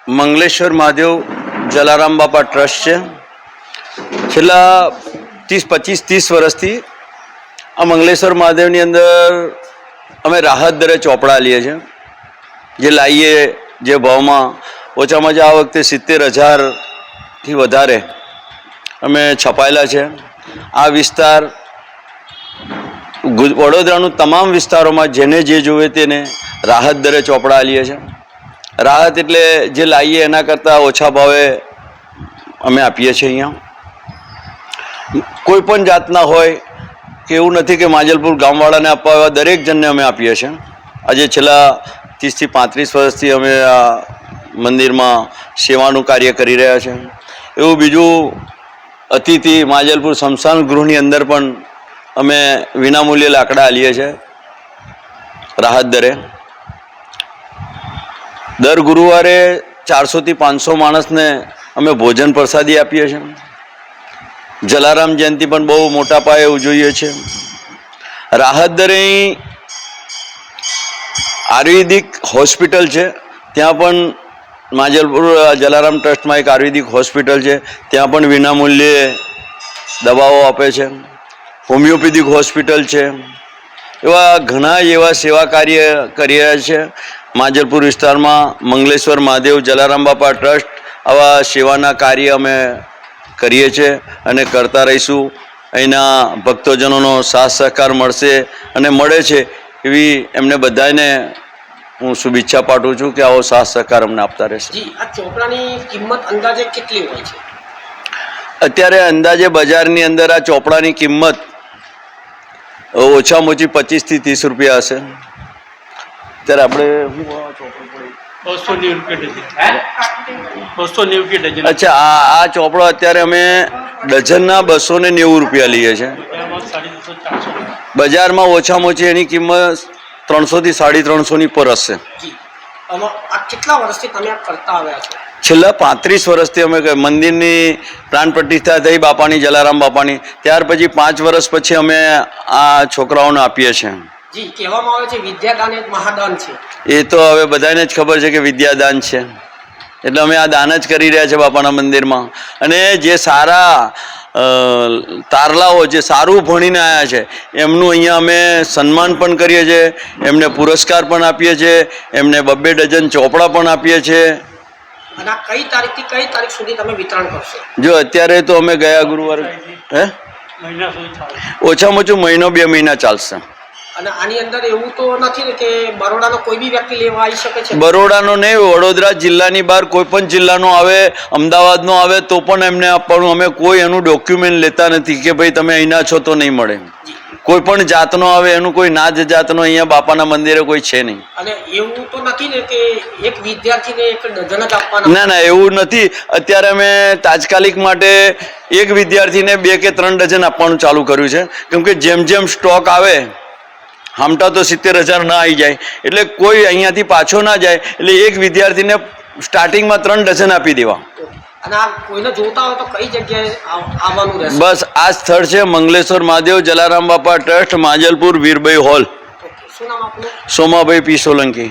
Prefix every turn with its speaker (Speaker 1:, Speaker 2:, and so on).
Speaker 1: મંગલેશ્વર મહાદેવ જલારામ બાપા ટ્રસ્ટ છે. છેલ્લા 25-30 વર્ષથી આ મંગલેશ્વર મહાદેવની અંદર અમે રાહત દરે ચોપડા લઈએ છીએ. જે લાવીએ જે ભાવમાં ઓછામાં ઓછા આ વખતે 70,000થી વધારે અમે છપાયેલા છે. આ વિસ્તાર વડોદરાનું તમામ વિસ્તારોમાં જેને જે જોવે તેને રાહત દરે ચોપડા લઈએ છીએ. રાહત એટલે જે લાવીએ એના કરતાં ઓછા ભાવે અમે આપીએ છીએ. અહીંયા કોઈ પણ જાતના હોય કે એવું નથી કે માજલપુર ગામવાળાને આપવા એવા દરેક જણને અમે આપીએ છીએ. આજે છેલ્લા 30થી 35 વર્ષથી અમે આ મંદિરમાં સેવાનું કાર્ય કરી રહ્યા છે. એવું બીજું અતિથિ માજલપુર સ્મશાન ગૃહની અંદર પણ અમે વિનામૂલ્યે લાકડા આલીએ છીએ રાહત દરે. દર ગુરુવારે 400થી 500 માણસને અમે ભોજન પ્રસાદી આપીએ છીએ. જલારામ જયંતિ પણ બહુ મોટા પાયે ઉજવીએ છીએ. રાહત દરે આયુર્વેદિક હોસ્પિટલ છે, ત્યાં પણ માજલપુર જલારામ ટ્રસ્ટમાં એક આયુર્વેદિક હોસ્પિટલ છે, ત્યાં પણ વિનામૂલ્યે દવાઓ આપે છે. હોમિયોપેથિક હોસ્પિટલ છે. એવા ઘણા એવા સેવા કાર્ય કરી રહ્યા છે માજલપુર વિસ્તારમાં. મંગલેશ્વર મહાદેવ જલારામ બાપા ટ્રસ્ટ આવા સેવાના કાર્ય અમે કરીએ છીએ અને કરતા રહીશું. અહીંના ભક્તજનોનો સાથ સહકાર મળશે અને મળે છે એવી એમને બધાને હું શુભેચ્છા પાઠવું છું કે આવો સાથ સહકાર અમને આપતા રહેશે.
Speaker 2: આ ચોપડાની કિંમત અંદાજે કેટલી હોય છે?
Speaker 1: અત્યારે અંદાજે બજારની અંદર આ ચોપડાની કિંમત ઓછામાં ઓછી 25થી 30 રૂપિયા હશે. ત્યારે આપણે અચ્છા, આ ચોપડો અત્યારે અમે ડઝનના 290 રૂપિયા લઈએ છીએ. બજારમાં ઓછામાં ઓછી એની કિંમત 300થી 350 પર હશે.
Speaker 2: કેટલા વર્ષથી તમે કરતા આવ્યા છો?
Speaker 1: છેલ્લા 35 વર્ષથી અમે મંદિરની પ્રાણ પ્રતિષ્ઠા થઈ બાપાની, જલારામ બાપાની, ત્યાર પછી 5 વર્ષ પછી અમે આ છોકરાઓને આપીએ છીએ.
Speaker 2: જી, કહેવામાં આવે છે વિદ્યાદાન એક મહાદાન છે.
Speaker 1: એ તો હવે બધાને જ ખબર છે કે વિદ્યાદાન છે, એટલે અમે આ દાન જ કરી રહ્યા છે બાપાના મંદિરમાં. અને જે સારા તારલાઓ જે સારું ભણીને આવ્યા છે એમનું અહીંયા અમે સન્માન પણ કરીએ છીએ, એમને પુરસ્કાર પણ આપીએ છીએ, એમને 2 ડઝન ચોપડા પણ આપીએ છીએ.
Speaker 2: અને કઈ તારીખથી કઈ તારીખ સુધી તમે વિતરણ કરશો?
Speaker 1: જો અત્યારે તો અમે ગયા ગુરુવારે ઓછામાં ઓછું મહિનો 2 મહિના ચાલશે.
Speaker 2: અને આની અંદર એવું તો નથી ને કે બરોડાનો કોઈ બી વ્યક્તિ લેવા આવી શકે છે?
Speaker 1: બરોડાનો નહીં, વડોદરા જિલ્લાની બહાર કોઈ પણ જિલ્લાનો આવે, અમદાવાદનો આવે તો પણ એમને આપવાનું. અમે કોઈ એનું ડોક્યુમેન્ટ લેતા નથી કે ભાઈ તમે અહીંના છો તો નહીં મળે. કોઈ પણ જાતનો આવે એનું કોઈ નાત જાતનો અહીંયા બાપાના મંદિરે કોઈ છે નહીં.
Speaker 2: અને એવું તો નથી ને કે એક વિદ્યાર્થીને એક ડઝન જ આપવાના?
Speaker 1: ના ના, એવું નથી. અત્યારે અમે તાત્કાલિક માટે એક વિદ્યાર્થીને 2 કે 3 ડઝન આપવાનું ચાલુ કર્યું છે, કેમ કે જેમ જેમ સ્ટોક આવે હામટા તો 70,000 ના આવી જાય, એટલે કોઈ અહીંયાથી પાછો ના જાય, એટલે એક વિદ્યાર્થીને સ્ટાર્ટિંગમાં 3 ડઝન આપી દેવા.
Speaker 2: અને આ કોઈને જોતા હોય તો કઈ જગ્યાએ આવવાનું રહેશે?
Speaker 1: બસ આ સ્થળ છે મંગલેશ્વર મહાદેવ જલારામ બાપા ટ્રસ્ટ, માજલપુર, વીરભાઈ હોલ.
Speaker 2: શું નામ આપનું?
Speaker 1: સોમાભાઈ પી સોલંકી.